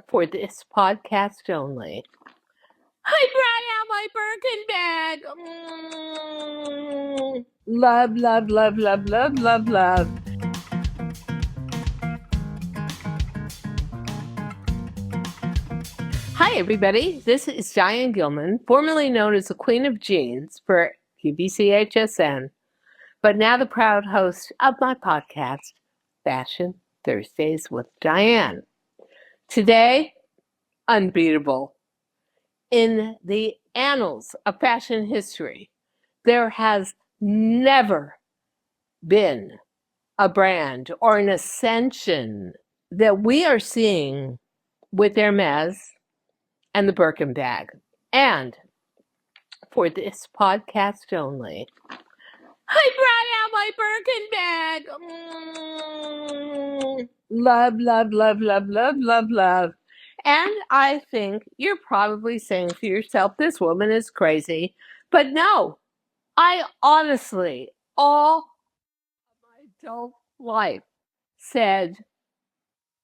for this podcast only. I brought out my Birkin bag. Love, love, love, love, love, love, love. Hi, everybody. This is Diane Gilman, formerly known as the Queen of Jeans for QBCHSN, but now the proud host of my podcast, Fashion Thursdays with Diane. Today, unbeatable. In the annals of fashion history, there has never been a brand or an ascension that we are seeing with Hermès and the Birkin bag. And for this podcast only, I brought out my Birkin bag. Love, love, love, love, love, love, love. And I think you're probably saying to yourself, this woman is crazy. But no, I honestly, all my adult life, said,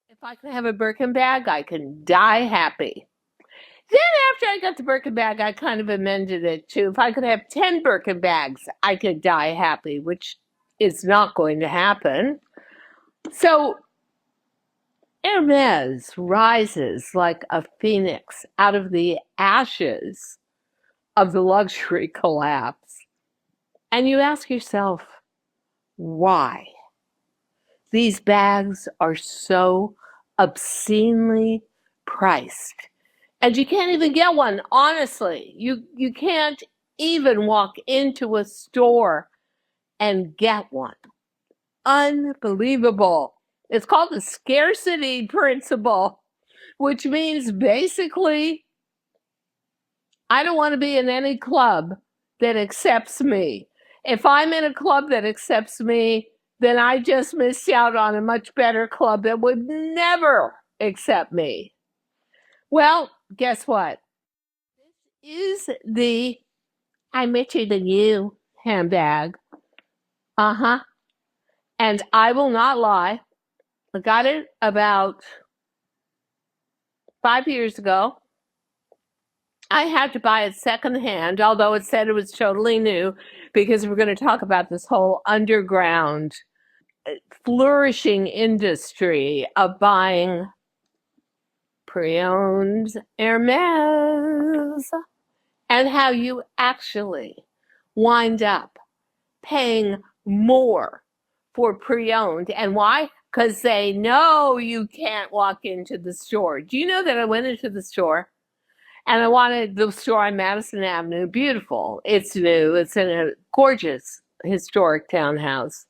if I can have a Birkin bag, I can die happy. Then after I got the Birkin bag, I kind of amended it to, if I could have 10 Birkin bags, I could die happy, which is not going to happen. So Hermès rises like a phoenix out of the ashes of the luxury collapse. And you ask yourself, why? These bags are so obscenely priced. And you can't even get one, honestly. You can't even walk into a store and get one. Unbelievable. It's called the scarcity principle, which means basically, I don't want to be in any club that accepts me. If I'm in a club that accepts me, then I just missed out on a much better club that would never accept me. Well, guess what? This is the I'm richer than you handbag. And I will not lie. I got it about 5 years ago. I had to buy it secondhand, although it said it was totally new, because we're going to talk about this whole underground, flourishing industry of buying pre-owned Hermès and how you actually wind up paying more for pre-owned. And why? Because they know you can't walk into the store. Do you know that I went into the store and I wanted the store on Madison Avenue? Beautiful. It's new. It's in a gorgeous historic townhouse.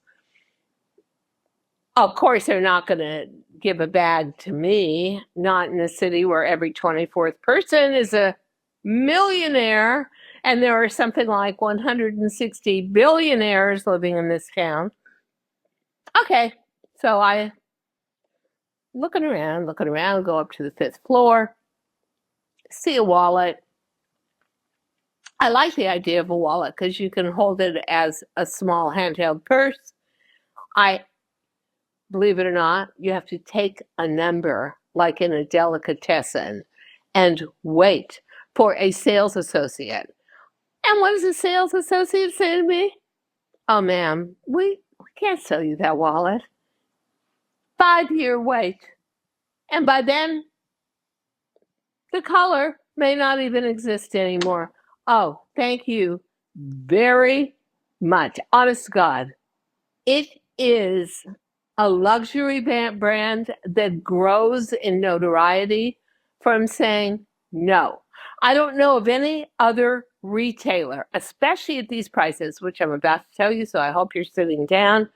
Of course, they're not going to give a bag to me, not in a city where every 24th person is a millionaire, and there are something like 160 billionaires living in this town. Okay, so I looking around, go up to the 5th floor, see a wallet. I like the idea of a wallet because you can hold it as a small handheld purse. Believe it or not, you have to take a number like in a delicatessen and wait for a sales associate. And what does a sales associate say to me? Oh, ma'am, we can't sell you that wallet. 5-year wait. And by then, the color may not even exist anymore. Oh, thank you very much. Honest to God, it is a luxury brand that grows in notoriety from saying no. I don't know of any other retailer, especially at these prices, which I'm about to tell you, so I hope you're sitting down,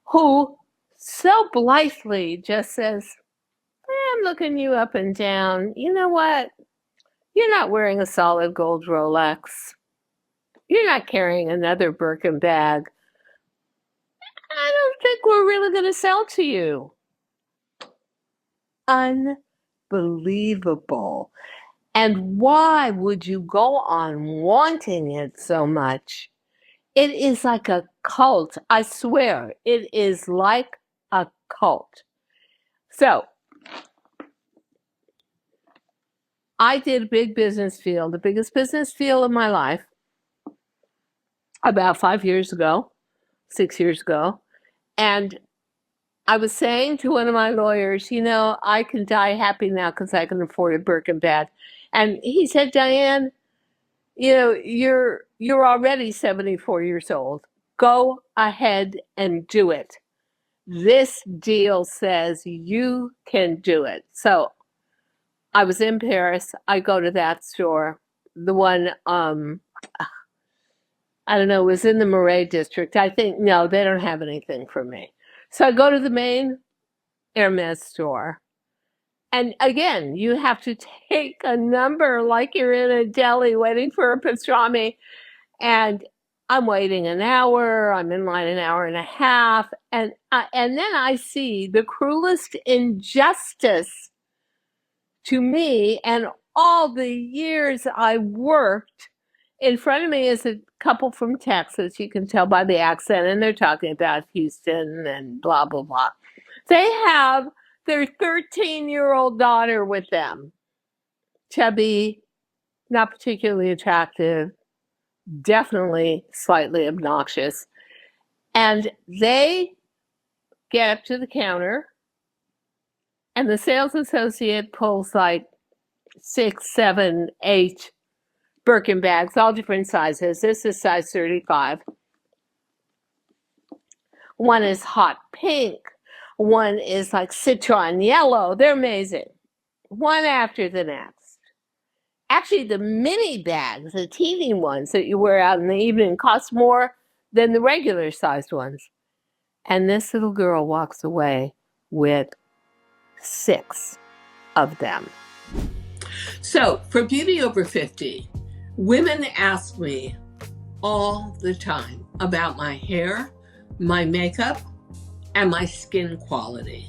who so blithely just says, I'm looking you up and down. You know what? You're not wearing a solid gold Rolex. You're not carrying another Birkin bag. I don't think we're really going to sell to you. Unbelievable. And why would you go on wanting it so much? It is like a cult. I swear, it is like a cult. So, I did a big business deal, the biggest business deal of my life, about 6 years ago. And I was saying to one of my lawyers, I can die happy now because I can afford a Birkin bag. And he said, Diane, you're already 74 years old. Go ahead and do it. This deal says you can do it. So I was in Paris. I go to that store, the one, I don't know, it was in the Marais district. I think, no, they don't have anything for me. So I go to the main Hermès store. And again, you have to take a number like you're in a deli waiting for a pastrami. And I'm waiting an hour. I'm in line an hour and a half. And then I see the cruelest injustice to me and all the years I worked. In front of me is a couple from Texas. You can tell by the accent, and they're talking about Houston and blah, blah, blah. They have their 13-year-old daughter with them. Chubby, not particularly attractive, definitely slightly obnoxious. And they get up to the counter, and the sales associate pulls like 6, 7, 8 Birkin bags, all different sizes. This is size 35. One is hot pink. One is like citron yellow. They're amazing. One after the next. Actually, the mini bags, the teeny ones that you wear out in the evening, cost more than the regular sized ones. And this little girl walks away with 6 of them. So, for Beauty Over 50, women ask me all the time about my hair, my makeup, and my skin quality.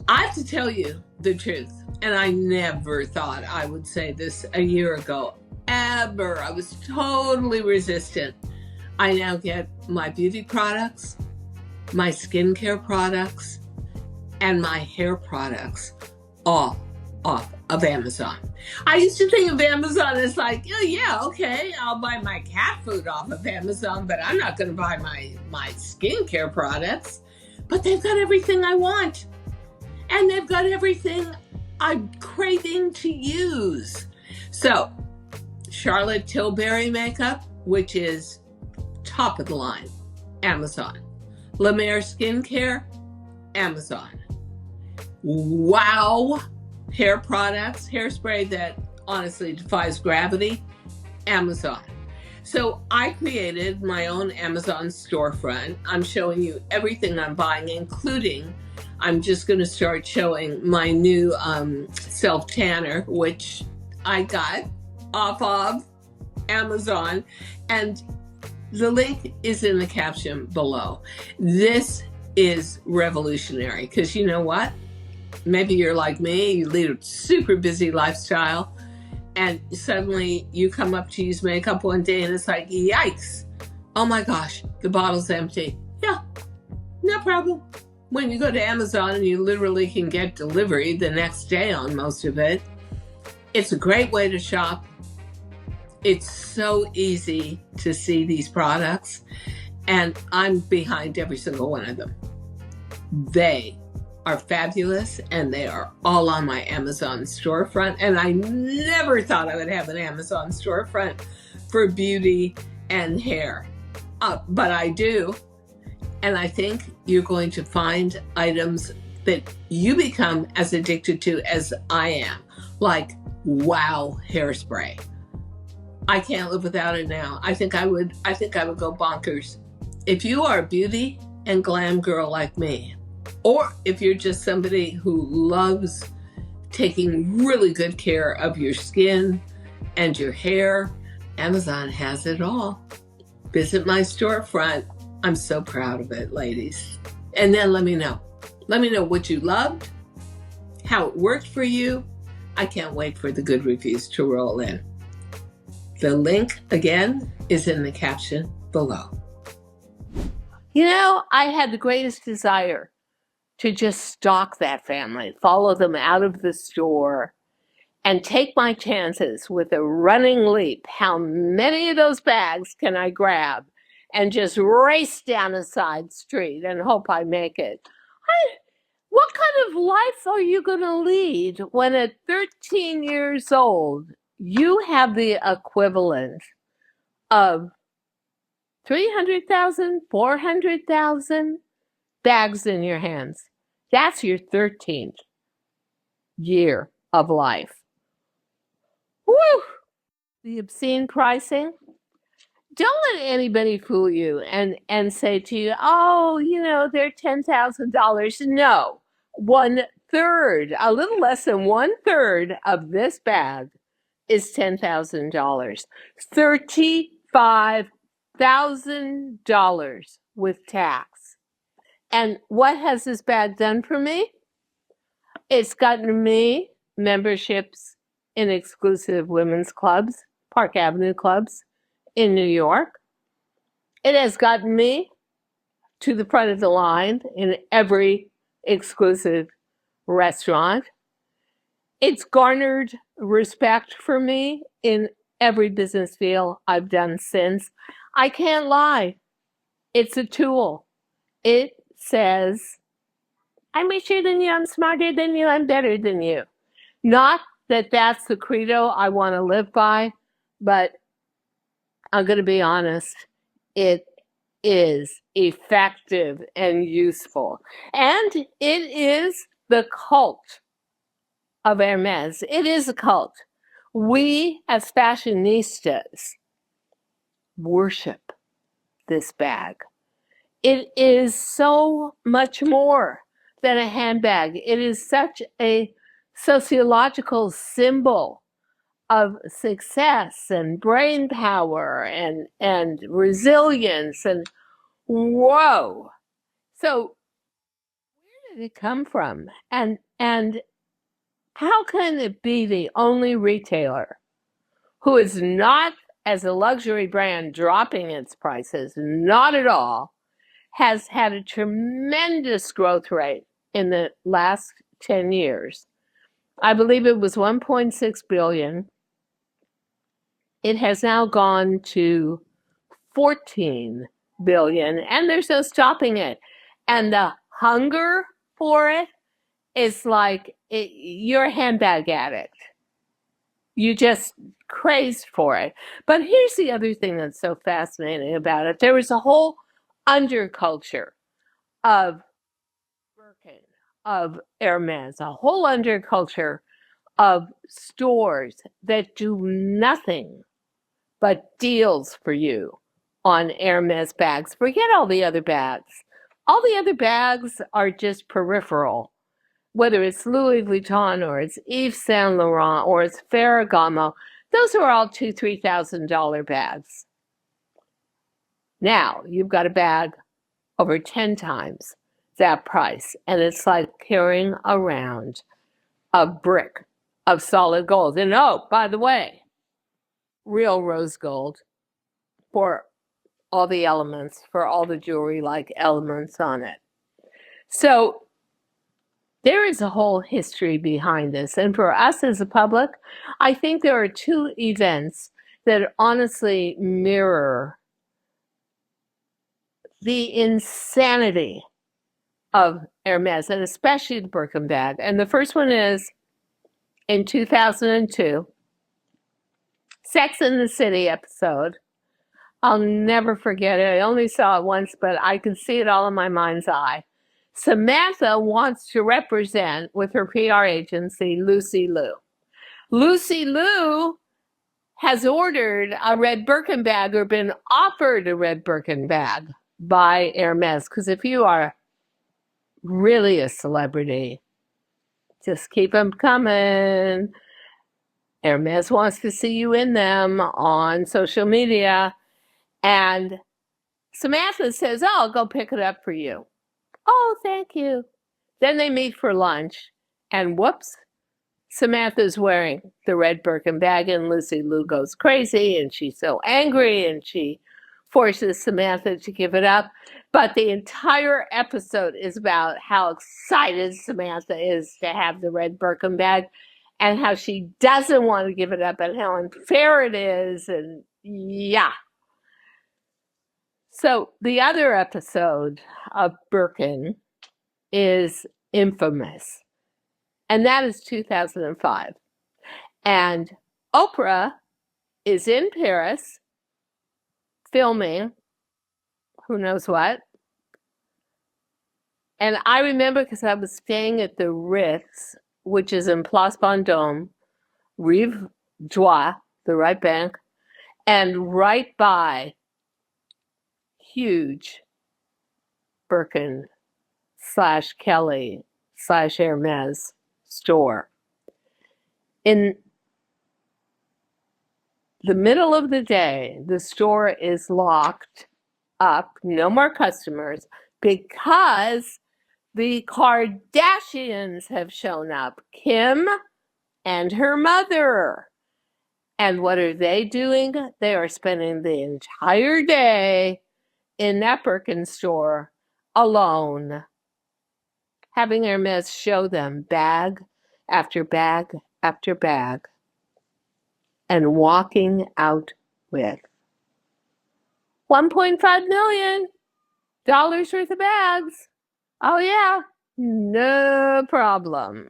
I have to tell you the truth, and I never thought I would say this a year ago, ever. I was totally resistant. I now get my beauty products, my skincare products, and my hair products all off of Amazon. I used to think of Amazon as like, oh yeah, okay, I'll buy my cat food off of Amazon, but I'm not going to buy my skincare products. But they've got everything I want. And they've got everything I'm craving to use. So, Charlotte Tilbury makeup, which is top of the line, Amazon. La Mer skincare, Amazon. Wow hair products, hairspray that honestly defies gravity, Amazon. So I created my own Amazon storefront. I'm showing you everything I'm buying, including, I'm just going to start showing my new self-tanner, which I got off of Amazon. And the link is in the caption below. This is revolutionary because you know what? Maybe you're like me, you lead a super busy lifestyle, and suddenly you come up to use makeup one day and it's like, yikes, oh my gosh, the bottle's empty. Yeah, no problem. When you go to Amazon and you literally can get delivery the next day on most of it, it's a great way to shop. It's so easy to see these products, and I'm behind every single one of them. They are fabulous, and they are all on my Amazon storefront. And I never thought I would have an Amazon storefront for beauty and hair, but I do. And I think you're going to find items that you become as addicted to as I am, like wow hairspray. I can't live without it now. I think I would go bonkers. If you are a beauty and glam girl like me, or if you're just somebody who loves taking really good care of your skin and your hair, Amazon has it all. Visit my storefront. I'm so proud of it, ladies. And then let me know. Let me know what you loved, how it worked for you. I can't wait for the good reviews to roll in. The link, again, is in the caption below. I had the greatest desire to just stalk that family, follow them out of the store, and take my chances with a running leap. How many of those bags can I grab and just race down a side street and hope I make it? What kind of life are you going to lead when at 13 years old, you have the equivalent of 300,000, 400,000 bags in your hands? That's your 13th year of life. Woo! The obscene pricing. Don't let anybody fool you and say to you, oh, they're $10,000. No, 1/3, a little less than 1/3 of this bag is $10,000. $35,000 with tax. And what has this bag done for me? It's gotten me memberships in exclusive women's clubs, Park Avenue clubs in New York. It has gotten me to the front of the line in every exclusive restaurant. It's garnered respect for me in every business deal I've done since. I can't lie. It's a tool. It says, I'm richer than you, I'm smarter than you, I'm better than you. Not that that's the credo I want to live by, but I'm going to be honest, it is effective and useful. And it is the cult of Hermès. It is a cult. We as fashionistas worship this bag. It is so much more than a handbag. It is such a sociological symbol of success and brain power and resilience and whoa. So where did it come from? And how can it be the only retailer who is not, as a luxury brand, dropping its prices? Not at all. Has had a tremendous growth rate in the last 10 years. I believe it was 1.6 billion. It has now gone to 14 billion, and there's no stopping it. And the hunger for it is like you're a handbag addict. You just crazed for it. But here's the other thing that's so fascinating about it. There was a whole underculture of Birkin, of Hermès, a whole underculture of stores that do nothing but deals for you on Hermès bags. Forget all the other bags. All the other bags are just peripheral, whether it's Louis Vuitton or it's Yves Saint Laurent or it's Ferragamo. Those are all $2,000, $3,000 bags. Now you've got a bag over 10 times that price, and it's like carrying around a brick of solid gold. And oh, by the way, real rose gold for all the elements, for all the jewelry-like elements on it. So there is a whole history behind this. And for us as a public, I think there are two events that honestly mirror the insanity of Hermès, and especially the Birkin bag. And the first one is in 2002, Sex and the City episode. I'll never forget it. I only saw it once, but I can see it all in my mind's eye. Samantha wants to represent with her PR agency, Lucy Liu. Lucy Liu has ordered a red Birkin bag or been offered a red Birkin bag by Hermès. Because if you are really a celebrity, just keep them coming. Hermès wants to see you in them on social media. And Samantha says, oh, I'll go pick it up for you. Oh, thank you. Then they meet for lunch. And whoops, Samantha's wearing the red Birkin bag, and Lucy Liu goes crazy, and she's so angry, and she forces Samantha to give it up. But the entire episode is about how excited Samantha is to have the red Birkin bag and how she doesn't want to give it up and how unfair it is. And yeah. So the other episode of Birkin is infamous, and that is 2005. And Oprah is in Paris filming who knows what. And I remember because I was staying at the Ritz, which is in Place Vendôme, Rive Droit, the right bank, and right by huge Birkin / Kelly / Hermès store. In the middle of the day, the store is locked up, no more customers, because the Kardashians have shown up, Kim and her mother. And what are they doing? They are spending the entire day in that Birkin store alone, having Hermès show them bag after bag after bag, and walking out with $1.5 million worth of bags. Oh yeah, no problem.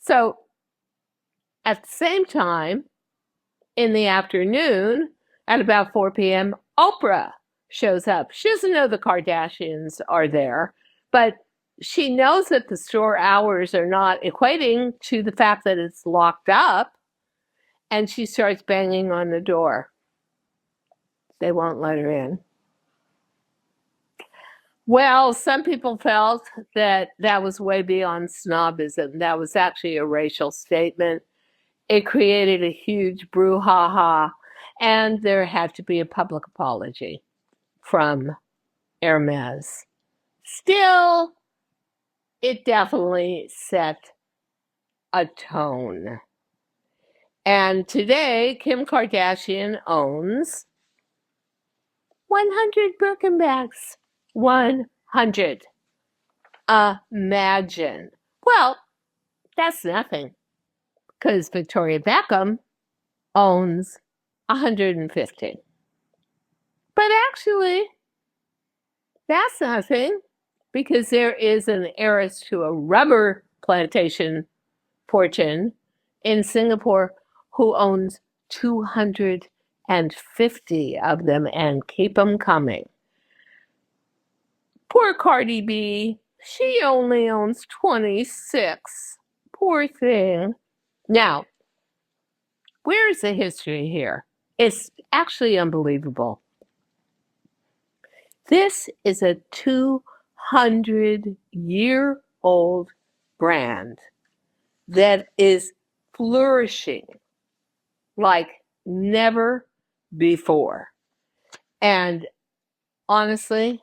So at the same time, in the afternoon, at about 4 p.m., Oprah shows up. She doesn't know the Kardashians are there, but she knows that the store hours are not equating to the fact that it's locked up, and she starts banging on the door. They won't let her in. Well, some people felt that that was way beyond snobism. That was actually a racial statement. It created a huge brouhaha, and there had to be a public apology from Hermès. Still, it definitely set a tone. And today, Kim Kardashian owns 100 Birkin bags. 100. Imagine. Well, that's nothing, because Victoria Beckham owns 150. But actually, that's nothing, because there is an heiress to a rubber plantation fortune in Singapore who owns 250 of them, and keep them coming. Poor Cardi B, she only owns 26. Poor thing. Now, where's the history here? It's actually unbelievable. This is a 200-year-old brand that is flourishing like never before. And honestly,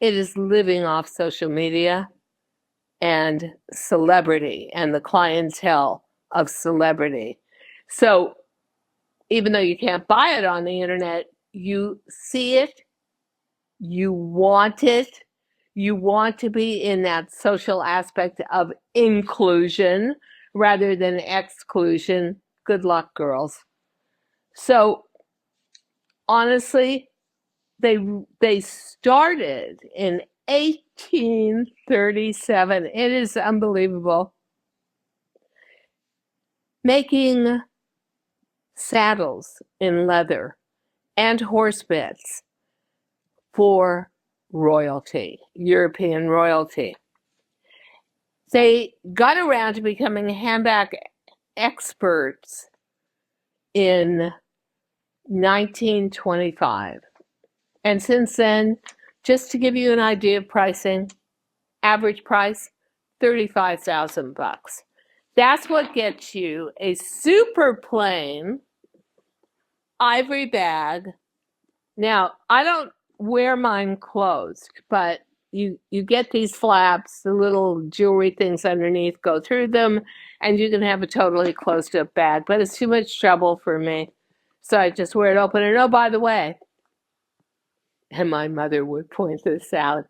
it is living off social media and celebrity and the clientele of celebrity. So even though you can't buy it on the internet, you see it, you want it, you want to be in that social aspect of inclusion rather than exclusion. Good luck, girls. So honestly, they started in 1837. It is unbelievable. Making saddles in leather and horse bits for royalty, European royalty. They got around to becoming handbag experts in 1925. And since then, just to give you an idea of pricing, average price, $35,000. That's what gets you a super plain ivory bag. Now, I don't wear mine closed, but you get these flaps, the little jewelry things underneath, go through them, and you can have a totally closed up bag, but it's too much trouble for me. So I just wear it open. And oh, by the way, and my mother would point this out,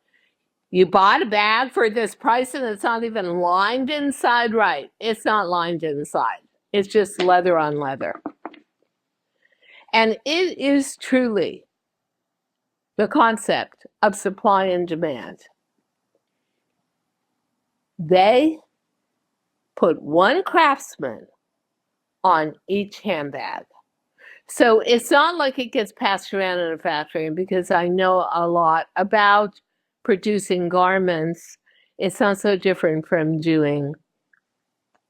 you bought a bag for this price and it's not even lined inside right. It's not lined inside. It's just leather on leather. And it is truly the concept of supply and demand. They put one craftsman on each handbag. So it's not like it gets passed around in a factory. And because I know a lot about producing garments, it's not so different from doing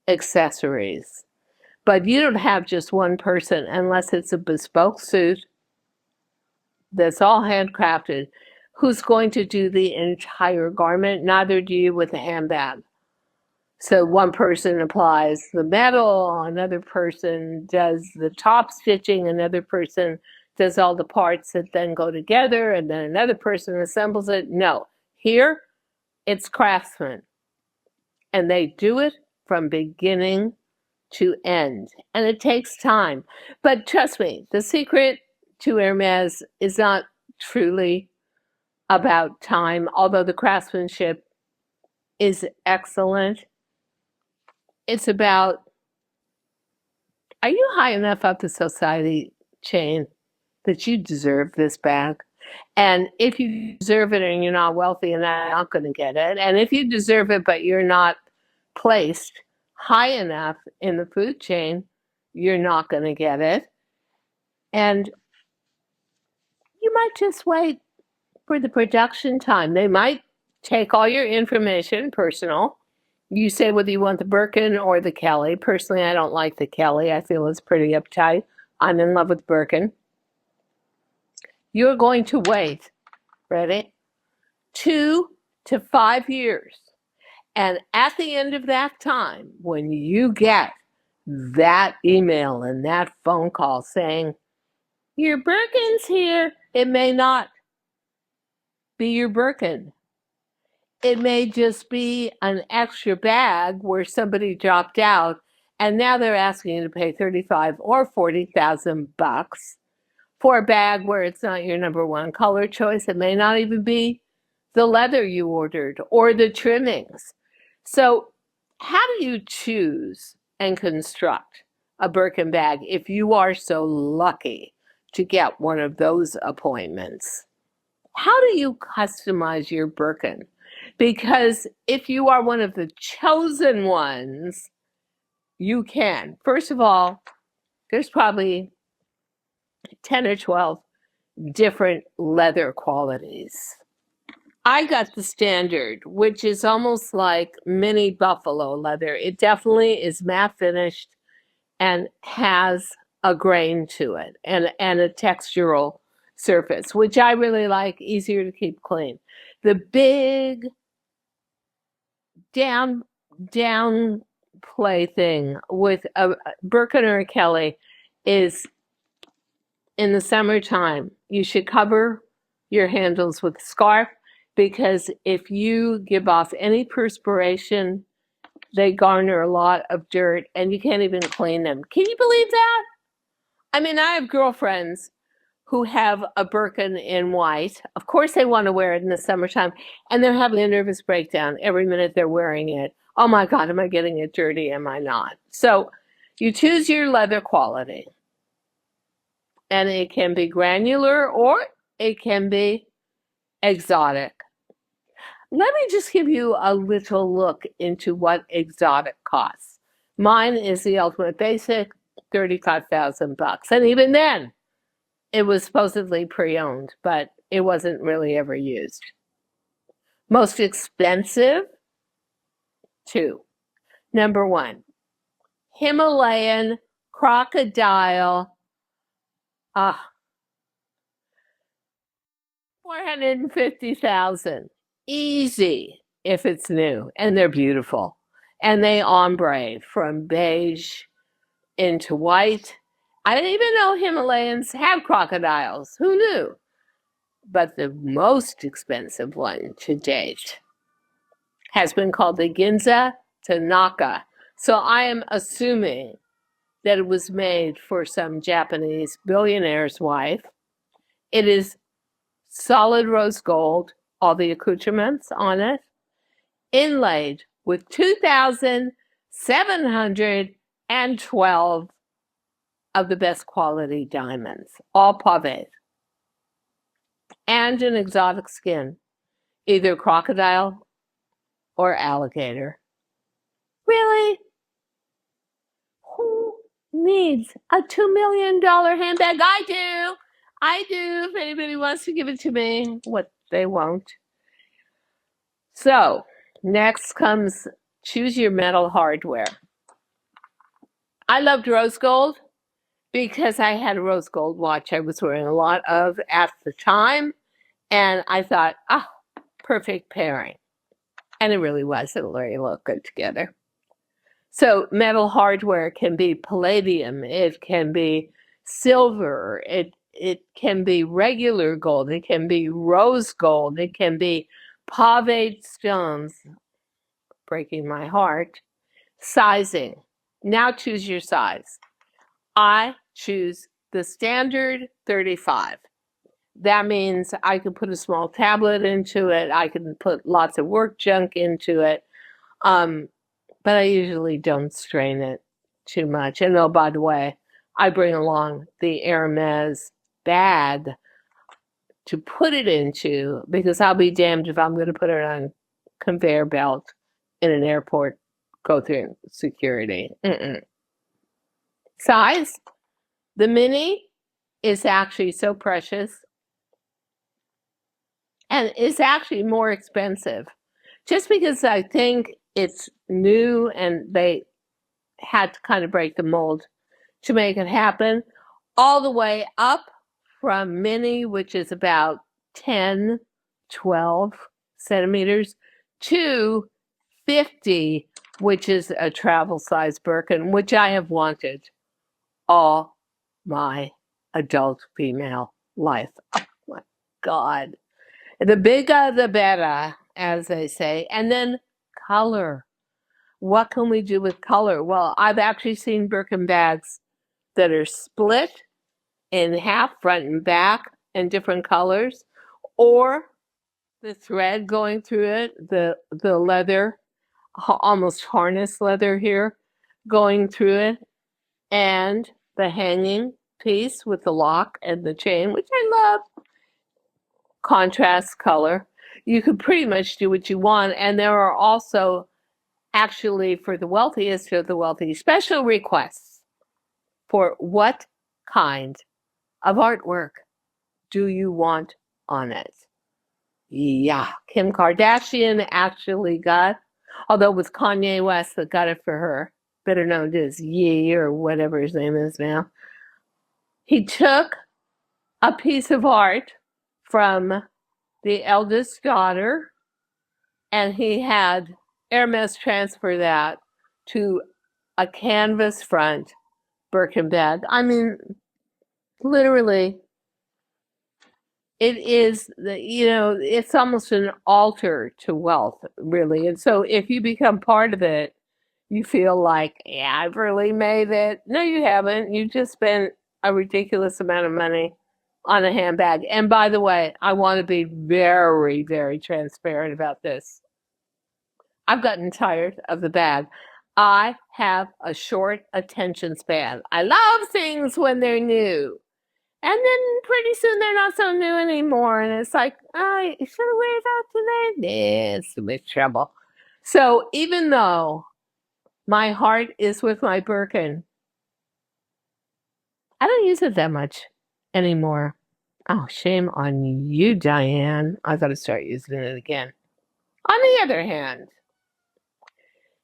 accessories. But you don't have just one person unless it's a bespoke suit that's all handcrafted who's going to do the entire garment. Neither do you with a handbag. So one person applies the metal, another person does the top stitching, another person does all the parts that then go together, and then another person assembles it. No, here it's craftsmen. And they do it from beginning to end. And it takes time. But trust me, the secret to Hermès is not truly about time, although the craftsmanship is excellent. It's about, are you high enough up the society chain that you deserve this bag? And if you deserve it and you're not wealthy and not going to get it, and if you deserve it but you're not placed high enough in the food chain, you're not going to get it. And you might just wait for the production time. They might take all your information, personal. You say whether you want the Birkin or the Kelly. Personally, I don't like the Kelly. I feel it's pretty uptight. I'm in love with Birkin. You're going to wait, ready, 2 to 5 years. And at the end of that time, when you get that email and that phone call saying, your Birkin's here, it may not be your Birkin. It may just be an extra bag where somebody dropped out and now they're asking you to pay 35 or 40,000 bucks for a bag where it's not your number one color choice. It may not even be the leather you ordered or the trimmings. So how do you choose and construct a Birkin bag if you are so lucky to get one of those appointments? How do you customize your Birkin? Because if you are one of the chosen ones, you can. First of all, there's probably 10 or 12 different leather qualities. I got the standard, which is almost like mini buffalo leather. It definitely is matte finished and has a grain to it and a textural surface, which I really like, easier to keep clean. The big down play thing with a Birkin or a Kelly is in the summertime, you should cover your handles with a scarf because if you give off any perspiration, they garner a lot of dirt and you can't even clean them. Can you believe that? I mean, I have girlfriends who have a Birkin in white. Of course, they want to wear it in the summertime, and they're having a nervous breakdown every minute they're wearing it. Oh my God, am I getting it dirty? Am I not? So you choose your leather quality, and it can be granular or it can be exotic. Let me just give you a little look into what exotic costs. Mine is the ultimate basic, 35,000 bucks. And even then, it was supposedly pre-owned, but it wasn't really ever used. Most expensive, 2. Number 1, Himalayan crocodile, 450,000. Easy if it's new, and they're beautiful. And they ombre from beige into white. I didn't even know Himalayans have crocodiles. Who knew? But the most expensive one to date has been called the Ginza Tanaka. So I am assuming that it was made for some Japanese billionaire's wife. It is solid rose gold, all the accoutrements on it, inlaid with 2,712 of the best quality diamonds, all pavé, and an exotic skin, either crocodile or alligator. Really? Who needs a $2 million handbag? I do. If anybody wants to give it to me, what they won't. So, next comes choose your metal hardware. I loved rose gold because I had a rose gold watch I was wearing a lot of at the time. And I thought, perfect pairing. And it really was. It really looked good together. So metal hardware can be palladium. It can be silver. It can be regular gold. It can be rose gold. It can be pavé stones. Breaking my heart. Sizing. Now choose your size. I choose the standard 35. That means I can put a small tablet into it. I can put lots of work junk into it. But I usually don't strain it too much. And oh, by the way, I bring along the Hermès bag to put it into because I'll be damned if I'm going to put it on a conveyor belt in an airport, go through security. Size, the mini is actually so precious. And it's actually more expensive. Just because I think it's new and they had to kind of break the mold to make it happen, all the way up from mini, which is about 10, 12 centimeters, to 50, which is a travel size Birkin, which I have wanted all my adult female life. Oh my God. The bigger, the better, as they say. And then color. What can we do with color? Well, I've actually seen Birkin bags that are split in half, front and back, in different colors, or the thread going through it, the leather, almost harness leather here, going through it, and the hanging piece with the lock and the chain, which I love. Contrast color. You could pretty much do what you want. And there are also, actually, for the wealthiest of the wealthy, special requests for what kind of artwork do you want on it. Yeah, Kim Kardashian actually got, although it was Kanye West that got it for her, better known as Ye or whatever his name is now. He took a piece of art from the eldest daughter, and he had Hermès transfer that to a canvas front Birkin bag. I mean, literally, it is it's almost an altar to wealth, really. And so if you become part of it, you feel like, yeah, I've really made it. No, you haven't. You just spent a ridiculous amount of money on a handbag. And by the way, I want to be very, very transparent about this. I've gotten tired of the bag. I have a short attention span. I love things when they're new. And then pretty soon they're not so new anymore. And it's like, I should have wear it out today. Nah, it's a bit trouble. So even though my heart is with my Birkin, I don't use it that much anymore. Oh, shame on you, Diane. I got to start using it again. On the other hand,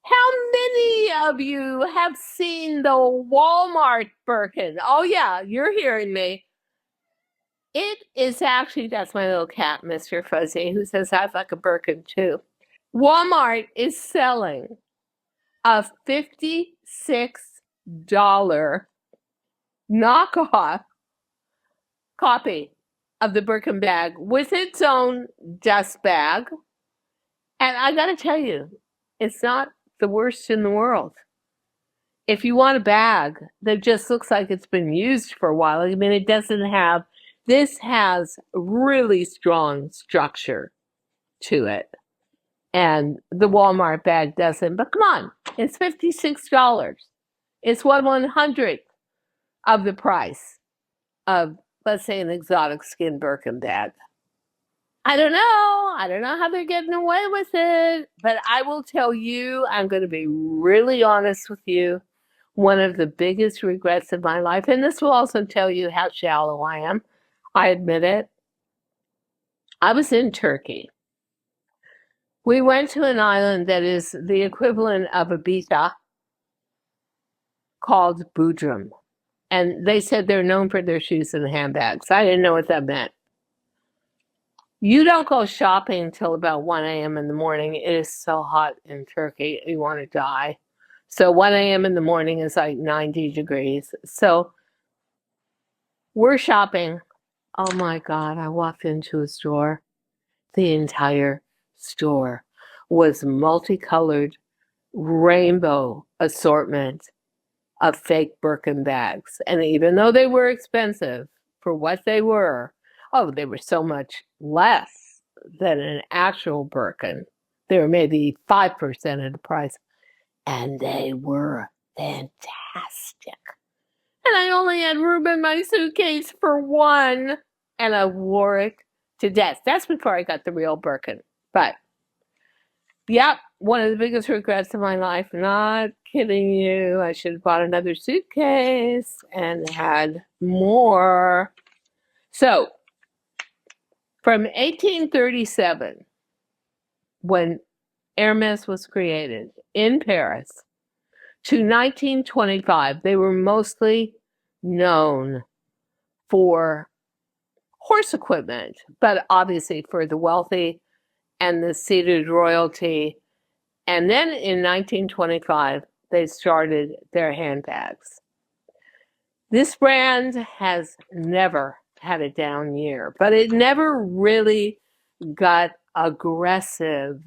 how many of you have seen the Walmart Birkin? Oh, yeah, you're hearing me. It is actually, that's my little cat, Mr. Fuzzy, who says I'd like a Birkin too. Walmart is selling a $56 knockoff copy of the Birkin bag with its own dust bag. And I gotta tell you, it's not the worst in the world. if you want a bag that just looks like it's been used for a while, I mean, this has really strong structure to it. And the Walmart bag doesn't. But come on, it's $56. It's 1/100th of the price of, let's say, an exotic skin Birkin bag. I don't know. I don't know how they're getting away with it. But I will tell you, I'm going to be really honest with you. One of the biggest regrets of my life, and this will also tell you how shallow I am, I admit it. I was in Turkey. We went to an island that is the equivalent of Ibiza called Budrum. And they said they're known for their shoes and handbags. I didn't know what that meant. You don't go shopping until about 1 a.m. in the morning. It is so hot in Turkey, you want to die. So 1 a.m. in the morning is like 90 degrees. So we're shopping. Oh my God, I walked into a store. The entire store was multicolored rainbow assortment of fake Birkin bags. And even though they were expensive for what they were, they were so much less than an actual Birkin. They were maybe 5% of the price. And they were fantastic. And I only had room in my suitcase for one. And I wore it to death. That's before I got the real Birkin. But yep, one of the biggest regrets of my life. Not kidding you. I should have bought another suitcase and had more. So, from 1837, when Hermès was created in Paris, to 1925, they were mostly known for horse equipment, but obviously for the wealthy and the seated royalty. And then in 1925, they started their handbags. This brand has never had a down year, but it never really got aggressive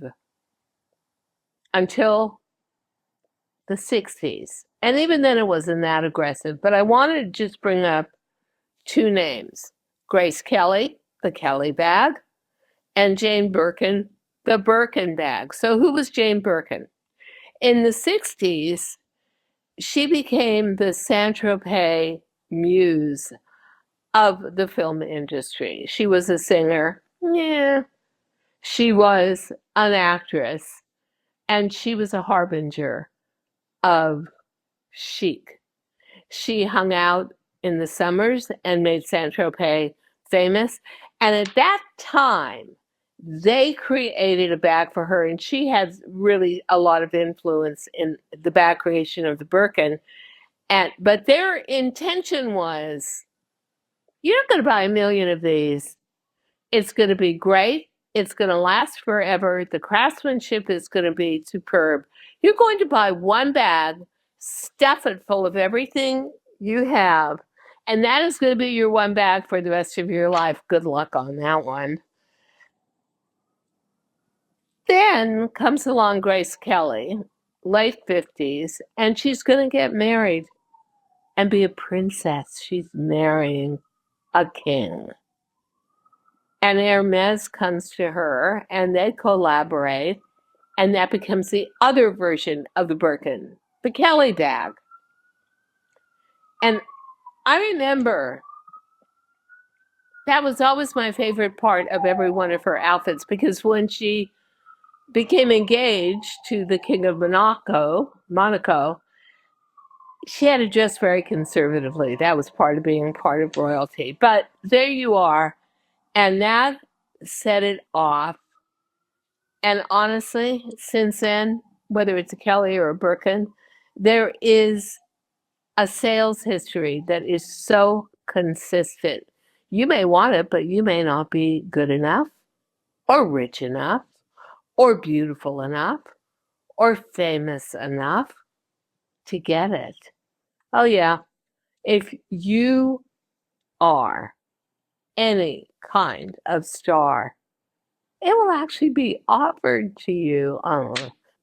until the 60s. And even then it wasn't that aggressive. But I wanted to just bring up two names. Grace Kelly, the Kelly bag, and Jane Birkin, the Birkin bag. So who was Jane Birkin? In the 60s, she became the Saint-Tropez muse of the film industry. She was a singer. Yeah. She was an actress. And she was a harbinger of chic. She hung out in the summers and made Saint-Tropez famous. And at that time, they created a bag for her, and she had really a lot of influence in the bag creation of the Birkin. But their intention was, you're not going to buy a million of these. It's going to be great. It's going to last forever. The craftsmanship is going to be superb. You're going to buy one bag, stuff it full of everything you have, and that is going to be your one bag for the rest of your life. Good luck on that one. Then comes along Grace Kelly, late 50s, and she's going to get married and be a princess. She's marrying a king. And Hermès comes to her, and they collaborate, and that becomes the other version of the Birkin, the Kelly bag. And I remember that was always my favorite part of every one of her outfits, because when she became engaged to the King of Monaco, she had to dress very conservatively. That was part of being part of royalty. But there you are. And that set it off. And honestly, since then, whether it's a Kelly or a Birkin, there is a sales history that is so consistent. You may want it, but you may not be good enough, or rich enough, or beautiful enough, or famous enough to get it. Oh, yeah. If you are any kind of star, it will actually be offered to you.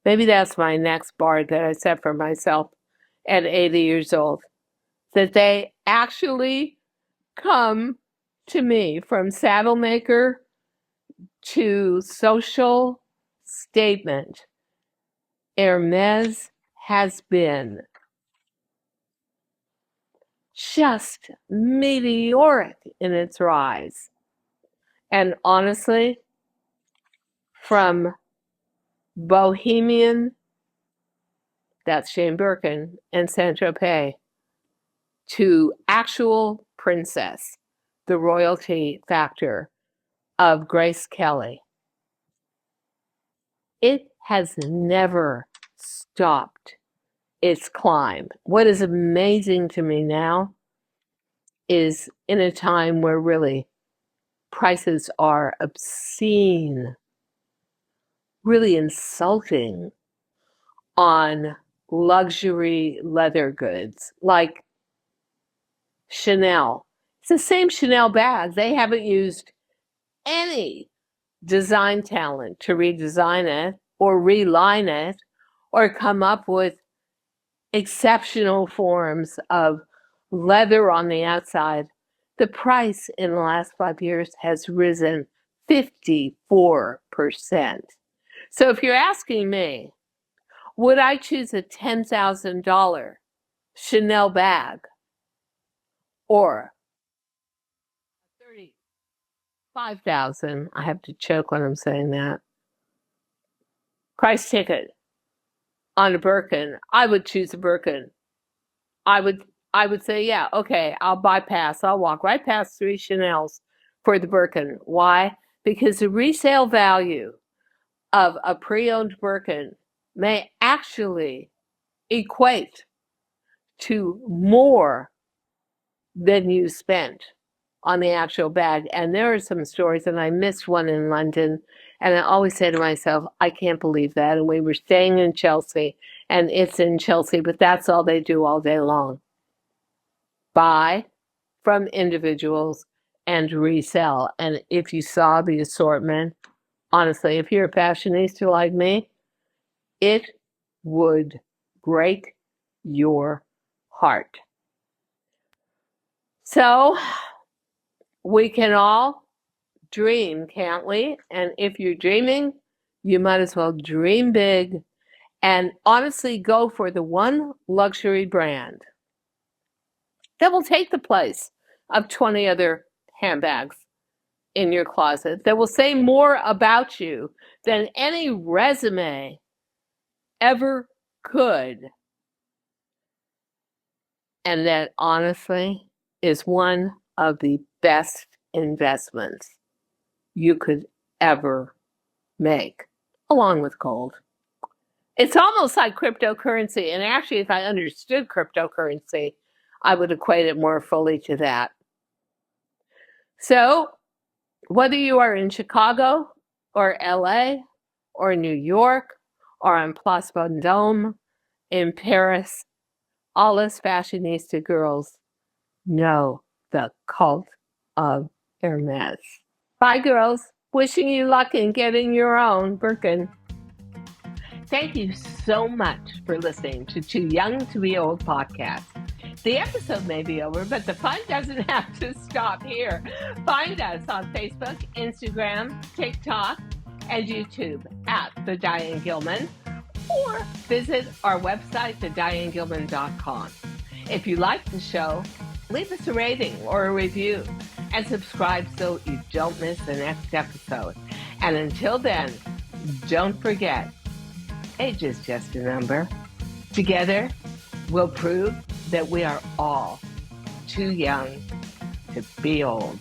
Maybe that's my next bar that I set for myself. at 80 years old, that they actually come to me from saddle maker to social statement. Hermès has been just meteoric in its rise. And honestly, from bohemian, that's Jane Birkin and Saint-Tropez, to actual princess, the royalty factor of Grace Kelly, it has never stopped its climb. What is amazing to me now is, in a time where really prices are obscene, really insulting on luxury leather goods like Chanel. It's the same Chanel bag. They haven't used any design talent to redesign it or reline it or come up with exceptional forms of leather on the outside. The price in the last 5 years has risen 54%. So if you're asking me, would I choose a $10,000 Chanel bag or $35,000, I have to choke when I'm saying that, price ticket on a Birkin? I would choose a Birkin. I would say, yeah, okay, I'll walk right past 3 Chanels for the Birkin. Why? Because the resale value of a pre-owned Birkin may actually equate to more than you spent on the actual bag. And there are some stories, and I missed one in London, and I always say to myself, I can't believe that. And we were staying in Chelsea, and it's in Chelsea, but that's all they do all day long. Buy from individuals and resell. And if you saw the assortment, honestly, if you're a fashionista like me, it would break your heart. So we can all dream, can't we? And if you're dreaming, you might as well dream big and honestly go for the one luxury brand that will take the place of 20 other handbags in your closet, that will say more about you than any resume ever could. And that honestly is one of the best investments you could ever make, along with gold. It's almost like cryptocurrency. And actually, if I understood cryptocurrency, I would equate it more fully to that. So whether you are in Chicago or LA or New York or on Place Vendôme in Paris, all us fashionista girls know the cult of Hermès. Bye, girls. Wishing you luck in getting your own Birkin. Thank you so much for listening to Too Young to Be Old podcast. The episode may be over, but the fun doesn't have to stop here. Find us on Facebook, Instagram, TikTok, and YouTube at The Diane Gilman, or visit our website, thedianegilman.com. If you like the show, leave us a rating or a review and subscribe so you don't miss the next episode. And until then, don't forget, age is just a number. Together, we'll prove that we are all too young to be old.